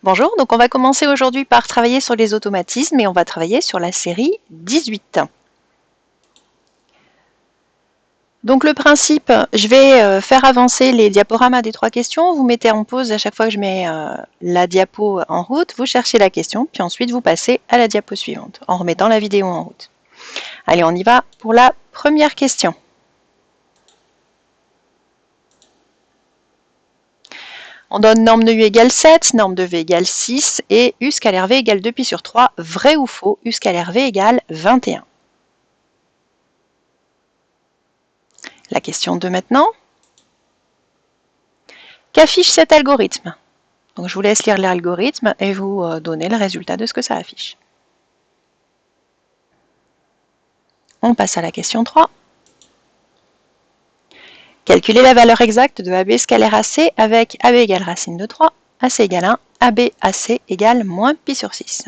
Bonjour, donc on va commencer aujourd'hui par travailler sur les automatismes et on va travailler sur la série 18. Donc le principe, je vais faire avancer les diaporamas des 3 questions, vous mettez en pause à chaque fois que je mets la diapo en route, vous cherchez la question, puis ensuite vous passez à la diapo suivante en remettant la vidéo en route. Allez, on y va pour la première question. On donne norme de U égale 7, norme de V égale 6 et U scalaire V égale 2π sur 3. Vrai ou faux, U scalaire V égale 21. La question 2 maintenant. Qu'affiche cet algorithme? Donc je vous laisse lire l'algorithme et vous donner le résultat de ce que ça affiche. On passe à la question 3. Calculer la valeur exacte de AB scalaire AC avec AB égale racine de 3, AC égale 1, AB AC égale moins π sur 6.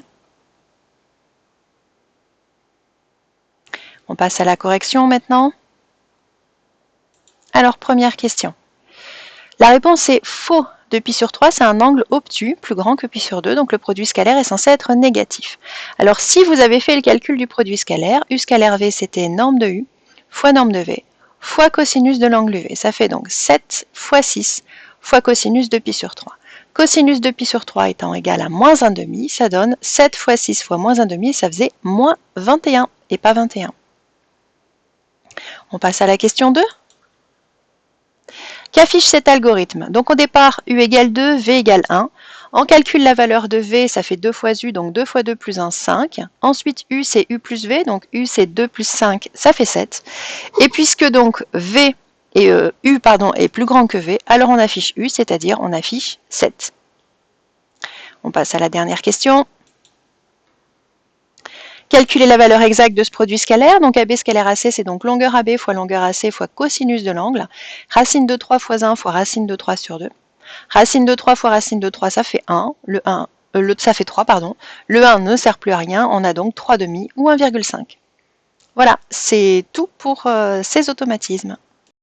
On passe à la correction maintenant. Alors première question. La réponse est faux. De π sur 3, c'est un angle obtus, plus grand que π sur 2, donc le produit scalaire est censé être négatif. Alors si vous avez fait le calcul du produit scalaire, U scalaire V c'était norme de U, fois norme de V, fois cosinus de l'angle V. Ça fait donc 7 fois 6 fois cosinus de π sur 3. Cosinus de π sur 3 étant égal à moins 1,5, ça donne 7 fois 6 fois moins 1,5, ça faisait moins 21 et pas 21. On passe à la question 2. Qu'affiche cet algorithme? Donc au départ, U égale 2, V égale 1. On calcule la valeur de V, ça fait 2 fois U, donc 2 fois 2 plus 1, 5. Ensuite, U, c'est U plus V, donc U, c'est 2 plus 5, ça fait 7. Et puisque donc V et U est plus grand que V, alors on affiche U, c'est-à-dire on affiche 7. On passe à la dernière question. Calculer la valeur exacte de ce produit scalaire. Donc AB scalaire AC, c'est donc longueur AB fois longueur AC fois cosinus de l'angle. Racine de 3 fois 1 fois racine de 3 sur 2. Racine de 3 fois racine de 3, ça fait 1. Ça fait 3, pardon. Le 1 ne sert plus à rien. On a donc 3,5 ou 1,5. Voilà, c'est tout pour ces automatismes.